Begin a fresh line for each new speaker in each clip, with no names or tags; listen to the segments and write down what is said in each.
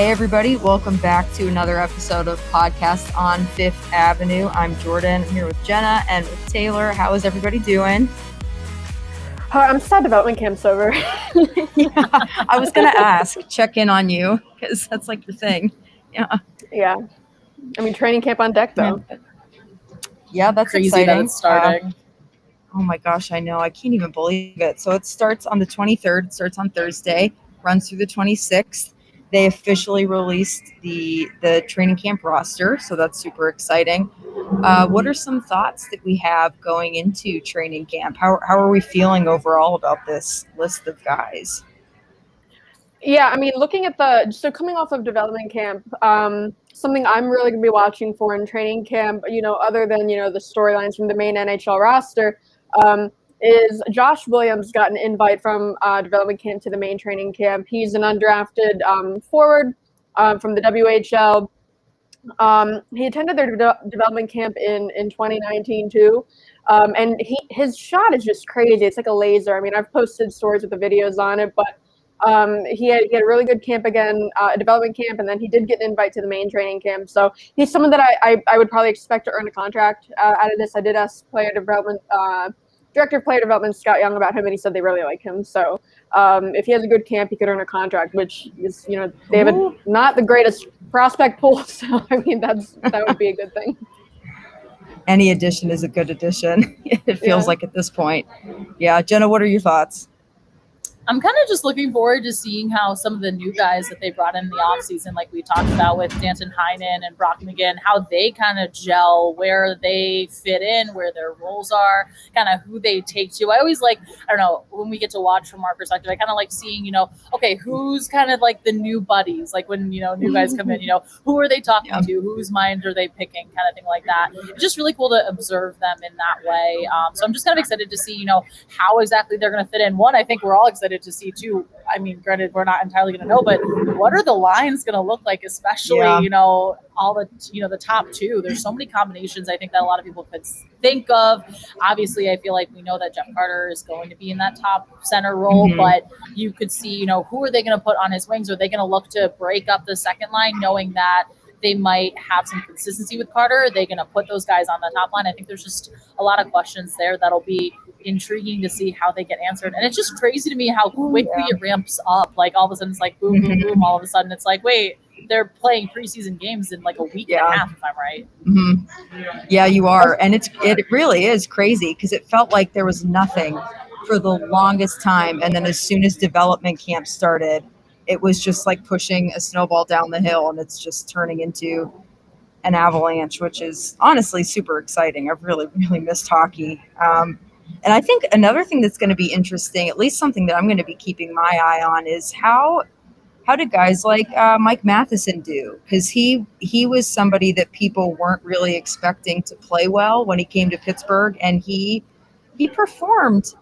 Hey everybody, welcome back to another episode of Podcast on Fifth Avenue. I'm Jordan. I'm here with Jenna and with Taylor. How is everybody doing?
I'm sad development camp's over.
Yeah, I was going to ask, check in on you, because that's like your thing.
Yeah. I mean, training camp on deck, though.
Yeah, that's
crazy
exciting.
that it's starting.
Oh my gosh, I know. I can't even believe it. So it starts on the 23rd. It starts on Thursday, runs through the 26th. They officially released the training camp roster, so that's super exciting. What are some thoughts that we have going into training camp? How are we feeling overall about this list of guys?
Yeah, I mean, looking at coming off of development camp, something I'm really going to be watching for in training camp, other than, the storylines from the main NHL roster, is Josh Williams got an invite from development camp to the main training camp. He's an undrafted forward from the WHL. He attended their development camp in 2019 too, and his shot is just crazy. It's like a laser. I mean, I've posted stories with the videos on it, but he had a really good camp again, a development camp, and then he did get an invite to the main training camp. So he's someone that I would probably expect to earn a contract out of this. I did ask Director of Player Development Scott Young about him, and he said they really like him. So if he has a good camp, he could earn a contract, which is, they have not the greatest prospect pool. So, I mean, that would be a good thing.
Any addition is a good addition. It feels like at this point. Yeah. Jenna, what are your thoughts?
I'm kind of just looking forward to seeing how some of the new guys that they brought in the offseason, like we talked about with Danton Heinen and Brock McGinn, how they kind of gel, where they fit in, where their roles are, kind of who they take to. I always like, I don't know, when we get to watch from our perspective, I kind of like seeing, okay, who's kind of like the new buddies, like when, new guys come in, who are they talking to, whose mind are they picking, kind of thing like that. It's just really cool to observe them in that way. So I'm just kind of excited to see, how exactly they're going to fit in. One, I think we're all excited to see too. I mean, granted, we're not entirely going to know, but what are the lines going to look like, especially, all the, the top two? There's so many combinations I think that a lot of people could think of. Obviously, I feel like we know that Jeff Carter is going to be in that top center role, but you could see, who are they going to put on his wings? Are they going to look to break up the second line, knowing that they might have some consistency with Carter? Are they going to put those guys on the top line? I think there's just a lot of questions there that'll be intriguing to see how they get answered. And it's just crazy to me how quickly it ramps up. Like all of a sudden it's like boom, boom, boom. All of a sudden it's like, wait, they're playing preseason games in like a week and a half, if I'm right.
Yeah, you are. And it really is crazy because it felt like there was nothing for the longest time. And then as soon as development camp started, it was just like pushing a snowball down the hill, and it's just turning into an avalanche, which is honestly super exciting. I've really, really missed hockey. And I think another thing that's going to be interesting, at least something that I'm going to be keeping my eye on, is how do guys like Mike Matheson do? Because he was somebody that people weren't really expecting to play well when he came to Pittsburgh, and he performed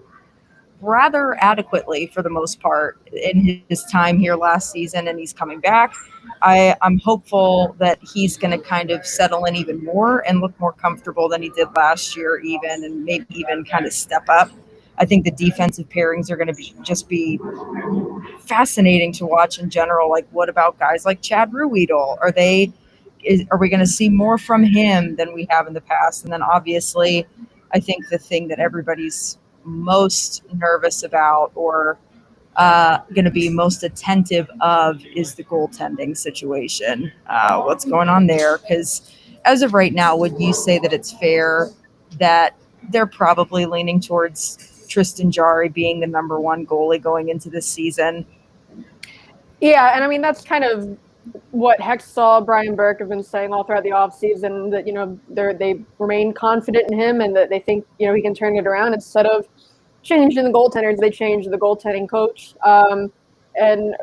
rather adequately for the most part in his time here last season, and he's coming back. I'm hopeful that he's going to kind of settle in even more and look more comfortable than he did last year even, and maybe even kind of step up. I think the defensive pairings are going to be fascinating to watch in general. Like, what about guys like Chad Ruhwedel? Are we going to see more from him than we have in the past? And then obviously, I think the thing that everybody's most nervous about or going to be most attentive of is the goaltending situation. What's going on there? Because as of right now, would you say that it's fair that they're probably leaning towards Tristan Jarry being the number one goalie going into this season?
Yeah, and I mean, that's kind of what Hextall, Brian Burke have been saying all throughout the offseason, that, they remain confident in him and that they think, he can turn it around. Instead of changing the goaltenders, they changed the goaltending coach. And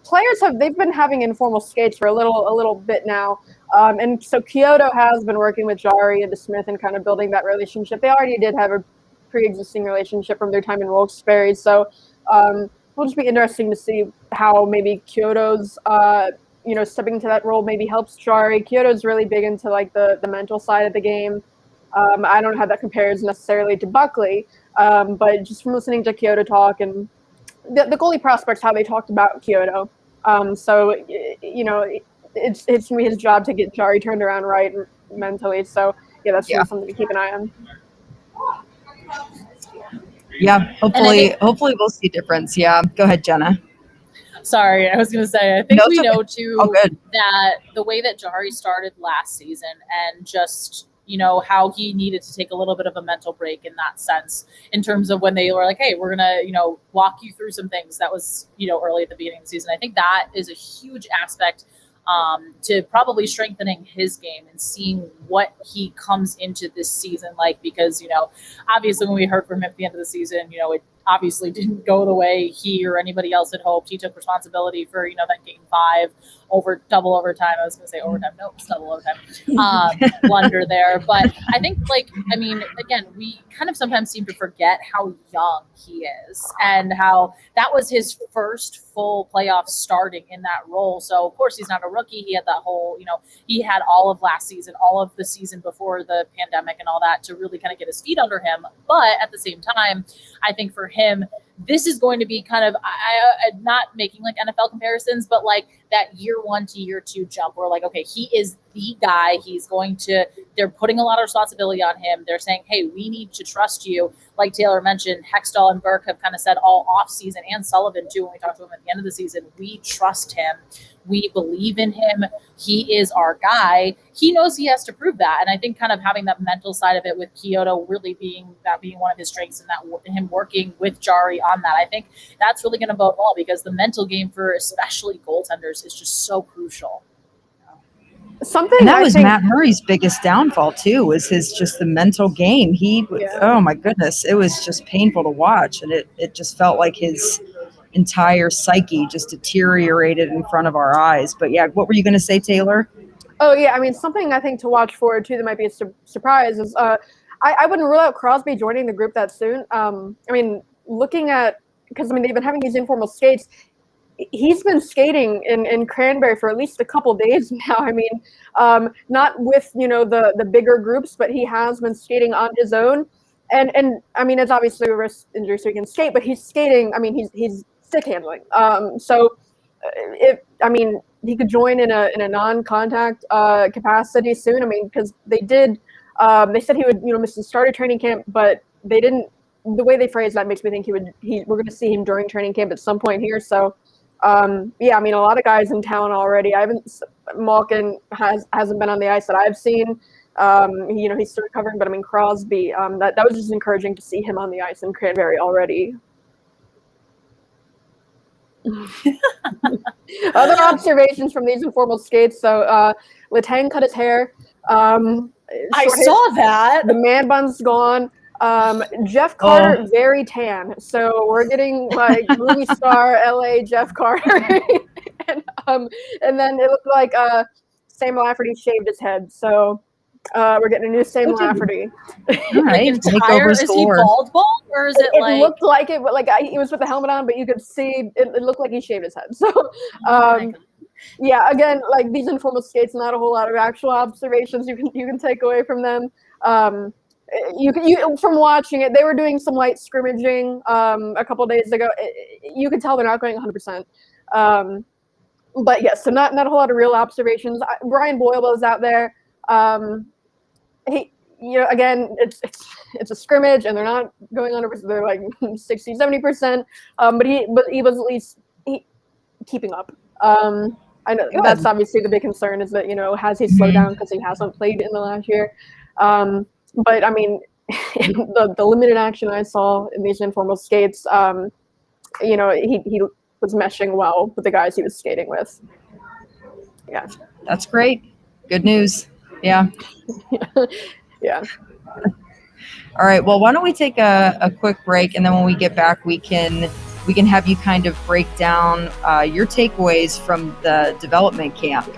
players they've been having informal skates for a little bit now. And so Kyoto has been working with Jarry and DeSmith and kind of building that relationship. They already did have a pre-existing relationship from their time in Wilkes-Barre. So it'll just be interesting to see how maybe Kyoto's stepping into that role maybe helps Jarry. Kyoto's really big into like the mental side of the game. I don't know how that compares necessarily to Buckley, but just from listening to Kyoto talk and the goalie prospects, how they talked about Kyoto, So, it's going to be his job to get Jarry turned around right mentally. So, yeah, that's really something to keep an eye on.
Yeah, hopefully we'll see a difference. Yeah, go ahead, Jenna.
Sorry, I was going to say, I think we know too that the way that Jarry started last season and just, how he needed to take a little bit of a mental break in that sense, in terms of when they were like, hey, we're going to, walk you through some things that was, early at the beginning of the season. I think that is a huge aspect to probably strengthening his game and seeing what he comes into this season like, because, obviously when we heard from him at the end of the season, it obviously didn't go the way he or anybody else had hoped. He took responsibility for, that game 5 double overtime. I was going to say overtime. No, it's double overtime. Blunder there. But I think, again, we kind of sometimes seem to forget how young he is and how that was his first full playoff starting in that role. So, of course, he's not a rookie. He had that whole, he had all of last season, all of the season before the pandemic and all that to really kind of get his feet under him. But at the same time, I think for him, this is going to be kind of, I'm not making like NFL comparisons, but like that year 1 to year 2 jump where like, okay, he is the guy. They're putting a lot of responsibility on him. They're saying, hey, we need to trust you. Like Taylor mentioned, Hextall and Burke have kind of said all off season, and Sullivan too, when we talked to him at the end of the season, we trust him. We believe in him. He is our guy. He knows he has to prove that. And I think kind of having that mental side of it with Kyoto really being one of his strengths, and that him working with Jarry on that, I think that's really going to bode well, because the mental game for especially goaltenders is just so crucial.
And that was Matt Murray's biggest downfall too, was the mental game. Oh my goodness, it was just painful to watch, and it just felt like his entire psyche just deteriorated in front of our eyes. But yeah, what were you going to say, Taylor?
Oh yeah, I mean, something I think to watch forward to that might be a surprise is I wouldn't rule out Crosby joining the group that soon. Looking at, because they've been having these informal skates. He's been skating in Cranberry for at least a couple days now. Not with the bigger groups, but he has been skating on his own. And it's obviously a wrist injury, so he can skate, but he's skating. He's stick handling. He could join in a non-contact capacity soon. Because they said he would miss the start of training camp, but they didn't. The way they phrased that makes me think we're going to see him during training camp at some point here. So. A lot of guys in town already. Malkin hasn't been on the ice that I've seen. He's still recovering, but Crosby, that was just encouraging to see him on the ice in Cranberry already. Other observations from these informal skates. So, Letang cut his hair.
I saw that.
The man bun's gone. Jeff Carter, very tan. So we're getting like movie star LA Jeff Carter. and then it looked like Sam Lafferty shaved his head. So we're getting a new Sam Lafferty.
All right,
is he bald, or is it like?
It looked like it, but like he was with the helmet on, but you could see it looked like he shaved his head. So yeah, again, like these informal skates, not a whole lot of actual observations you can take away from them. You from watching it, they were doing some light scrimmaging a couple days ago. You could tell they're not going 100%. But yes, so not a whole lot of real observations. Brian Boyle was out there. Again, it's a scrimmage, and they're not going 100%. They're like 60, 70%. But he was at least keeping up. I know that's obviously the big concern is that has he slowed down because he hasn't played in the last year. But the limited action I saw in these informal skates, he was meshing well with the guys he was skating with. Yeah,
that's great. Good news. Yeah.
Yeah.
All right. Well, why don't we take a quick break, and then when we get back, we can have you kind of break down your takeaways from the development camp.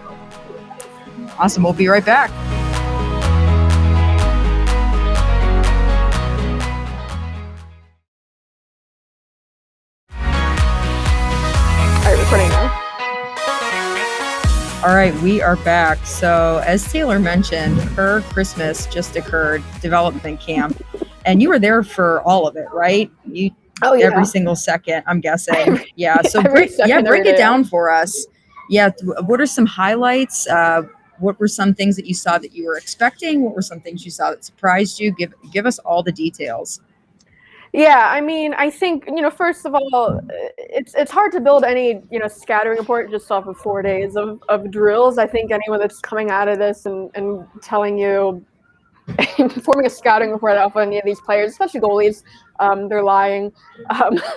Awesome. We'll be right back.
Recording now.
All right, we are back. So as Taylor mentioned, her Christmas just occurred, development camp, and you were there for all of it, right? You
Oh yeah.
every single second, I'm guessing. Yeah. So
Every second,
break
every
it
day.
down for us. Yeah. What are some highlights? What were some things that you saw that you were expecting? What were some things you saw that surprised you? Give us all the details.
Yeah, I mean, I think, first of all, it's hard to build any, scattering report just off of 4 days of drills. I think anyone that's coming out of this and telling you, forming a scouting report off any of these players, especially goalies, they're lying.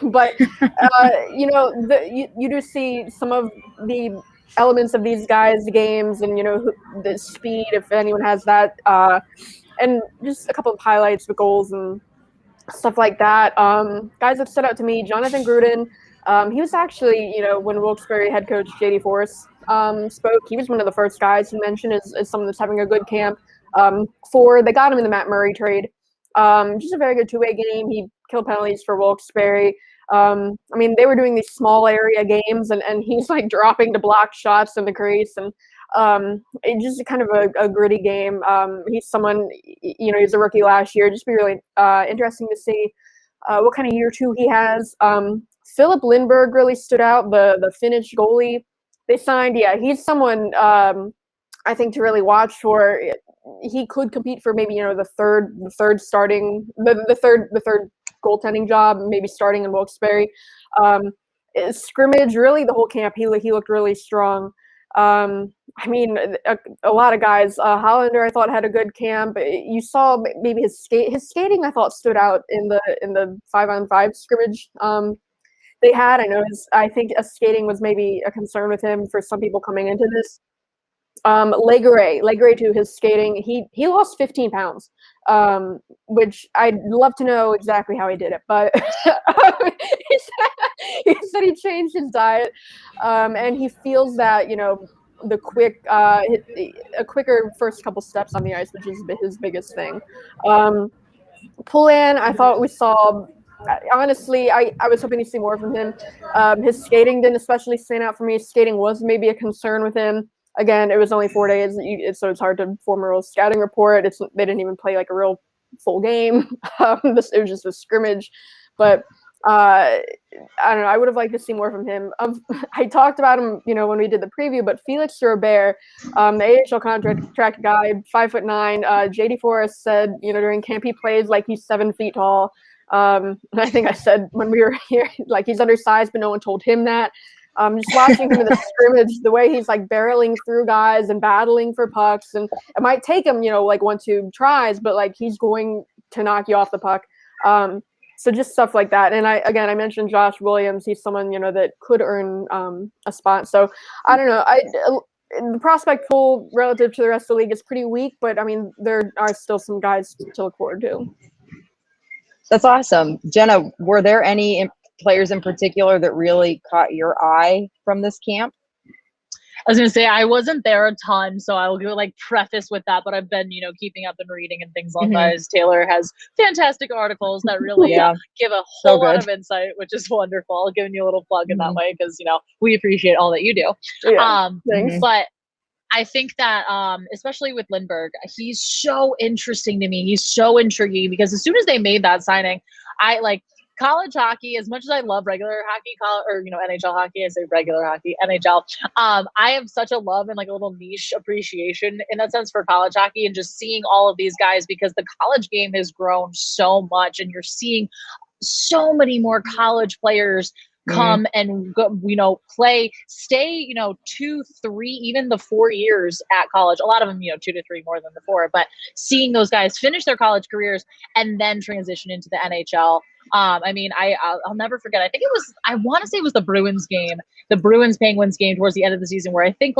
But, you do see some of the elements of these guys' games and, the speed, if anyone has that, and just a couple of highlights with goals and stuff like that. Guys that stood out to me, Jonathan Gruden. He was actually, when Wilkes-Barre head coach J.D. Forrest spoke, he was one of the first guys he mentioned as someone that's having a good camp. They got him in the Matt Murray trade. Just a very good two-way game. He killed penalties for Wilkes-Barre. I mean, they were doing these small area games, and he's like dropping to block shots in the crease, and it's just kind of a gritty game. He's someone, he's a rookie last year. Just be really interesting to see what kind of year two he has. Philip Lindbergh really stood out, the Finnish goalie they signed. Yeah, he's someone I think to really watch for. He could compete for maybe the third starting the third goaltending job, maybe starting in Wilkes-Barre. Scrimmage, really the whole camp, he looked really strong. I mean, a lot of guys. Hollander, I thought, had a good camp. You saw maybe his skating, I thought, stood out in the 5-on-5 scrimmage they had. I think skating was maybe a concern with him for some people coming into this. Legare to his skating, he lost 15 pounds, which I'd love to know exactly how he did it, but he said he changed his diet, and he feels that the a quicker first couple steps on the ice, which is his biggest thing. Poulin, I thought we saw. Honestly, I was hoping to see more from him. His skating didn't especially stand out for me. Skating was maybe a concern with him. Again, it was only 4 days, so it's hard to form a real scouting report. They didn't even play like a real full game. It was just a scrimmage. But I don't know. I would have liked to see more from him. I talked about him, when we did the preview. But Felix Robert, the AHL contract guy, 5'9". J.D. Forrest said, during camp he plays like he's 7 feet tall. And I think I said when we were here, like he's undersized, but no one told him that. Just watching him in the scrimmage, the way he's like barreling through guys and battling for pucks, and it might take him, like 1-2 tries, but like he's going to knock you off the puck. So just stuff like that. And I mentioned Josh Williams. He's someone, that could earn a spot. So I don't know. The prospect pool relative to the rest of the league is pretty weak, but I mean, there are still some guys to look forward to.
That's awesome. Jenna, were there any players in particular that really caught your eye from this camp?
I was going to say, I wasn't there a ton, so I'll go preface with that, but I've been, keeping up and reading and things along those. Taylor has fantastic articles that really give a whole lot of insight, which is wonderful. I'll give you a little plug in that way because, we appreciate all that you do.
Yeah, thanks.
But I think that, especially with Lindbergh, he's so interesting to me. He's so intriguing because as soon as they made that signing, college hockey, as much as I love regular hockey, NHL hockey, I say regular hockey, NHL. I have such a love and a little niche appreciation in that sense for college hockey and just seeing all of these guys because the college game has grown so much and you're seeing so many more college players come and go, stay, 2, 3, even the 4 years at college. A lot of them, 2 to 3 more than the 4, but seeing those guys finish their college careers and then transition into the NHL. I mean, I'll never forget. I want to say it was the Bruins game, the Bruins-Penguins game towards the end of the season where I think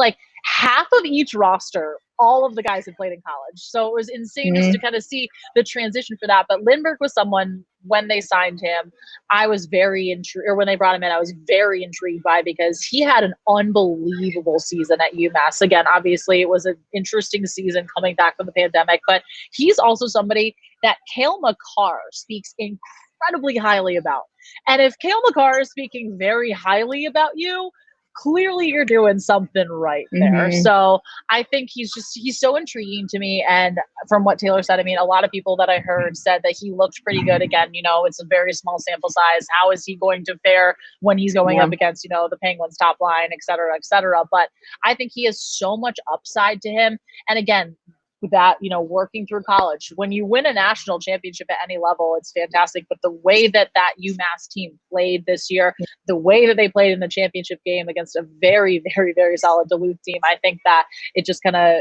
half of each roster, all of the guys had played in college. So it was insane just to kind of see the transition for that. But Lindbergh was someone, when they signed him, I was very intrigued, or when they brought him in, I was very intrigued by because he had an unbelievable season at UMass. Again, obviously it was an interesting season coming back from the pandemic, but he's also somebody that Cale Makar speaks incredibly highly about. And if Cale Makar is speaking very highly about you, clearly you're doing something right there.
Mhm.
So I think he's so intriguing to me. And from what Taylor said, I mean, a lot of people that I heard said that he looked pretty good. Again, it's a very small sample size. How is he going to fare when he's going up against, the Penguins top line, et cetera, et cetera. But I think he has so much upside to him. And again, with that, working through college, when you win a national championship at any level, it's fantastic. But the way that UMass team played this year, the way that they played in the championship game against a very, very, very solid Duluth team, I think that it just kind of,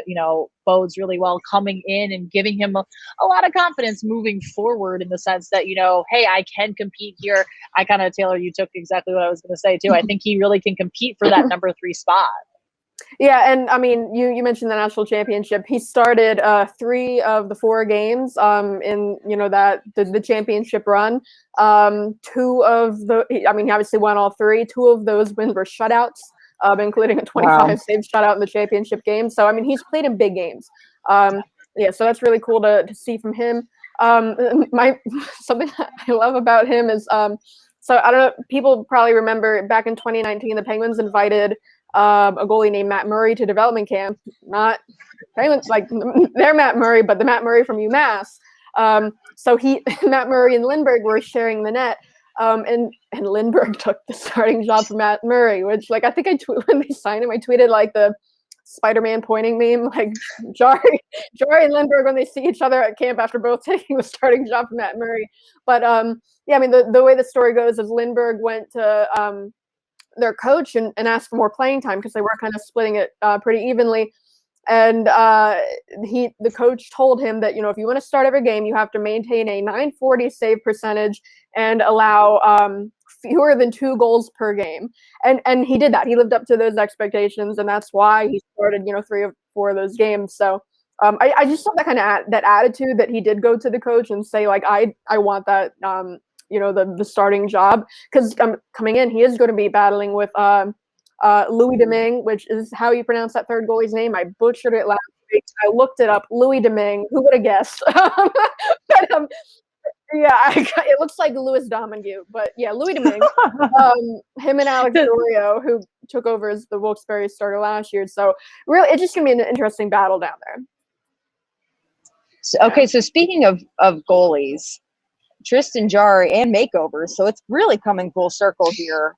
bodes really well coming in and giving him a lot of confidence moving forward, in the sense that, hey, I can compete here. Taylor, you took exactly what I was going to say too. I think he really can compete for that number 3 spot.
Yeah, and I mean, you mentioned the national championship. He started 3 of the 4 games in the championship run. 2 of he obviously won all 3. 2 of those wins were shutouts, including a 25 save shutout in the championship game. So I mean, he's played in big games. Yeah, so that's really cool to see from him. Something that I love about him is so I don't know, people probably remember back in 2019 the Penguins invited a goalie named Matt Murray to development camp. Not Penguins like they're Matt Murray, but the Matt Murray from UMass. So Matt Murray and Lindbergh were sharing the net, and Lindbergh took the starting job for Matt Murray, which I think when they signed him, I tweeted like the Spider-Man pointing meme, like Jarry and Lindbergh when they see each other at camp after both taking the starting job for Matt Murray. But yeah, I mean the way the story goes is Lindbergh went to their coach and asked for more playing time because they were kind of splitting it pretty evenly. And the coach told him that, if you want to start every game, you have to maintain a .940 save percentage and allow fewer than 2 goals per game. And he did that. He lived up to those expectations, and that's why he started, 3 or 4 of those games. So I just saw that kind of that attitude that he did go to the coach and say, like, I want that, the starting job, because coming in, he is going to be battling with Louis Domingue, which is how you pronounce that third goalie's name. I butchered it last week. I looked it up. Louis Domingue. Who would have guessed? But, yeah, it looks like Louis Domingue, but yeah, Louis Domingue. Him and Alex Dorio, who took over as the Wilkes-Barre starter last year. So really, it's just gonna be an interesting battle down there.
So speaking of goalies, Tristan Jarry and makeovers, so it's really coming full circle here.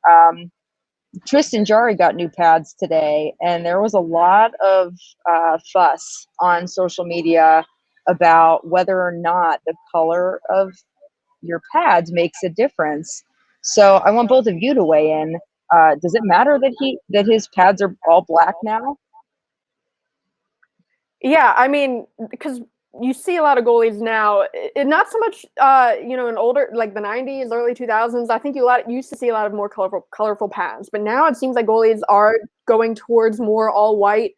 Tristan Jarry got new pads today, and there was a lot of fuss on social media about whether or not the color of your pads makes a difference. So I want both of you to weigh in. Does it matter that his pads are all black now?
Yeah, I mean, because you see a lot of goalies now, not so much, in older, like the 90s, early 2000s. I think you used to see a lot of more colorful pads, but now it seems like goalies are going towards more all white,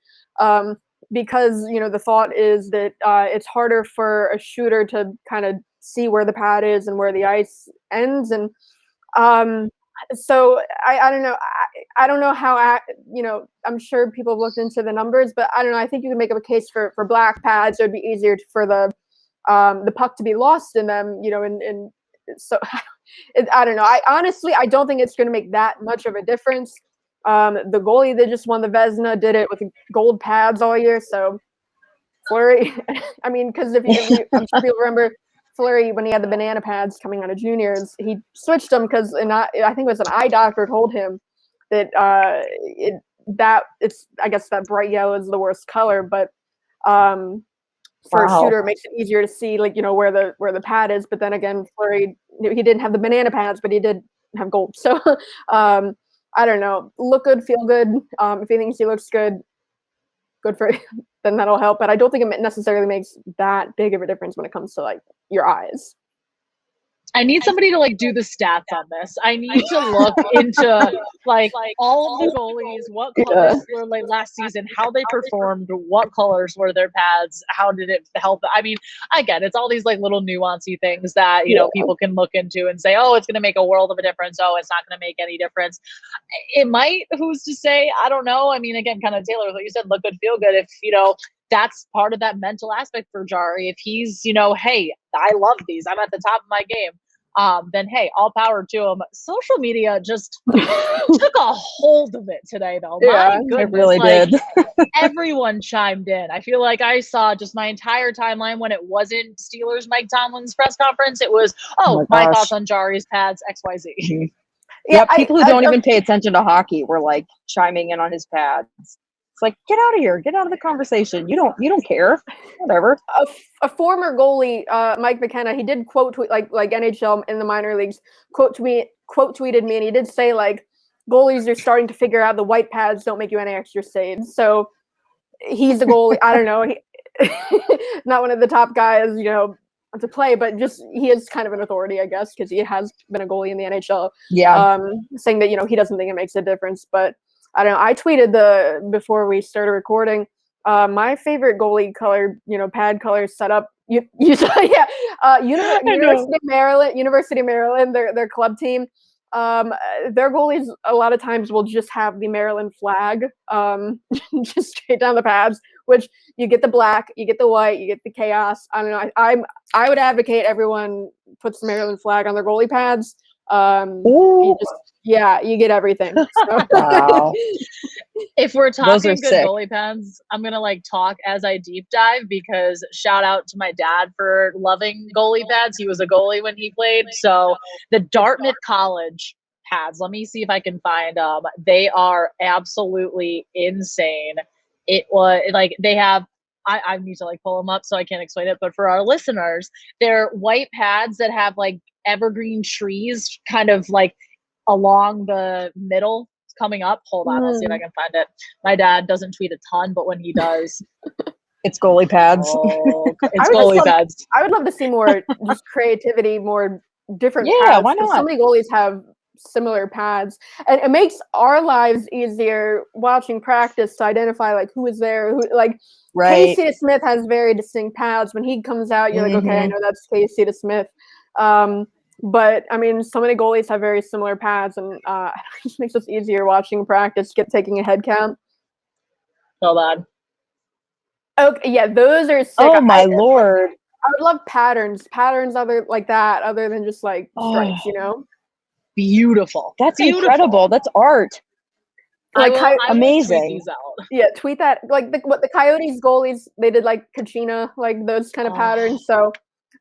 because, the thought is that it's harder for a shooter to kind of see where the pad is and where the ice ends. And so I don't know. I don't know how, I'm sure people have looked into the numbers, but I don't know. I think you can make up a case for black pads. It would be easier for the puck to be lost in them, and so I don't know. I don't think it's going to make that much of a difference. The goalie that just won the Vezina did it with gold pads all year. So Fleury, I mean, because I'm sure people remember Fleury when he had the banana pads coming out of juniors, he switched them because I think it was an eye doctor told him that it's, I guess that bright yellow is the worst color, but for a shooter it makes it easier to see, like, where the pad is. But then again, Fleury, he didn't have the banana pads, but he did have gold. So I don't know. Look good, feel good. If he thinks he looks good for him, then that'll help. But I don't think it necessarily makes that big of a difference when it comes to like your eyes.
I need somebody to like do the stats on this. I need to look into like all of the goalies, what colors were like last season, how they performed, what colors were their pads, how did it help? I mean, again, it's all these like little nuancy things that, people can look into and say, oh, it's going to make a world of a difference. Oh, it's not going to make any difference. It might, who's to say? I don't know. I mean, again, kind of Taylor, what you said, look good, feel good. If, that's part of that mental aspect for Jarry. If he's, hey, I love these, I'm at the top of my game. then hey, all power to them. Social media just took a hold of it today, though.
Yeah,
My goodness,
it really did.
Everyone chimed in. I feel like I saw just my entire timeline when it wasn't Steelers Mike Tomlin's press conference. It was, my
gosh.
thoughts on Jarry's pads, XYZ.
Yeah, people who don't even pay attention to hockey were like chiming in on his pads. It's like, get out of here, get out of the conversation. You don't care. Whatever.
A former goalie, Mike McKenna, he did quote tweet like NHL in the minor leagues quote tweeted me, and he did say like goalies are starting to figure out the white pads don't make you any extra saves. So he's the goalie. I don't know. Not one of the top guys, to play, but just he is kind of an authority, I guess, because he has been a goalie in the NHL.
Yeah.
Saying that he doesn't think it makes a difference, but I don't know. I tweeted before we started recording. My favorite goalie color, pad color setup. University of Maryland, their club team. Their goalies a lot of times will just have the Maryland flag, just straight down the pads. Which you get the black, you get the white, you get the chaos. I don't know. I would advocate everyone puts the Maryland flag on their goalie pads. You get everything. So.
Wow.
If we're talking good
sick.
goalie pads, I'm gonna talk as I deep dive, because shout out to my dad for loving goalie pads. He was a goalie when he played. So the Dartmouth College pads, let me see if I can find them. They are absolutely insane. It was they have, I need to pull them up so I can't explain it, but for our listeners, they're white pads that have evergreen trees kind of along the middle coming up. Hold on, I'll see if I can find it. My dad doesn't tweet a ton, but when he does,
it's goalie pads.
It's goalie pads.
I would love to see more just creativity, more different
pads.
Why
not?
So many goalies have similar pads, and it makes our lives easier watching practice to identify who is there,
right.
Casey DeSmith has very distinct pads. When he comes out, you're okay, I know that's Casey DeSmith. But I mean, so many goalies have very similar pads, and it just makes us easier watching practice, taking a head count.
So bad.
Okay, yeah, those are sick.
Oh my Lord.
I would love patterns other other than just stripes,
Beautiful.
That's incredible. That's art. Amazing.
Tweet these out.
Yeah, tweet that. What the Coyotes goalies, they did Kachina, those kind of patterns. So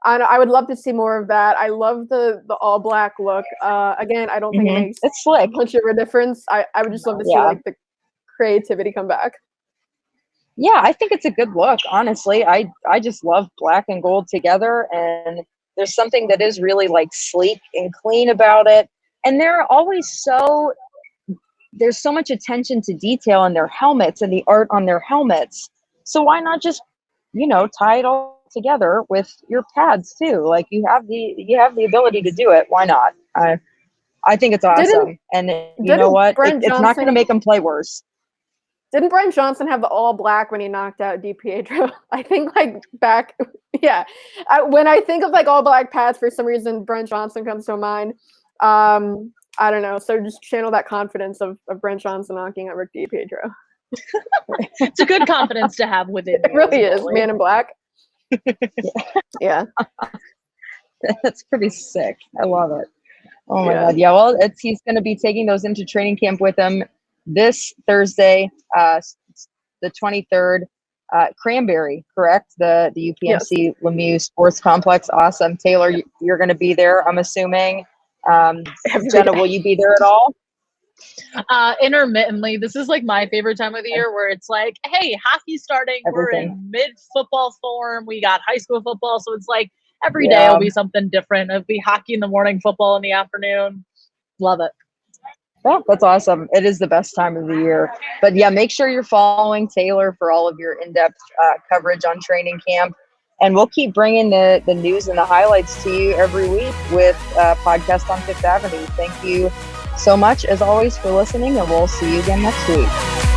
I would love to see more of that. I love the all black look. Again, I don't think it makes
it's slick.
much of a difference. I would just love to see the creativity come back.
Yeah, I think it's a good look, honestly. I just love black and gold together, and there's something that is really sleek and clean about it. And there's so much attention to detail in their helmets and the art on their helmets. So why not just, tie it all together with your pads too? You have the ability to do it. Why not? I think it's awesome. And you know what? It's not going to make them play worse.
Didn't Brent Johnson have the all black when he knocked out DiPietro? I think back, yeah. When I think of all black pads, for some reason, Brent Johnson comes to mind. I don't know. So just channel that confidence of Brent Johnson knocking out Rick DiPietro.
It's a good confidence to have within.
It really is. Man in black. Yeah.
That's pretty sick. I love it. Oh my God. Yeah. Well, he's going to be taking those into training camp with him this Thursday, the 23rd, Cranberry, correct? The UPMC Lemieux Sports Complex. Awesome. Taylor, you're going to be there, I'm assuming. Jenna, will you be there at all?
Intermittently. This is my favorite time of the year, where it's hey, hockey's starting. Everything. We're in mid-football form. We got high school football, so it's every day will be something different. It'll be hockey in the morning, football in the afternoon. Love it.
Yeah, that's awesome. It is the best time of the year. But yeah, make sure you're following Taylor for all of your in-depth coverage on training camp. And we'll keep bringing the news and the highlights to you every week with podcast on Fifth Avenue. Thank you so much, as always, for listening, and we'll see you again next week.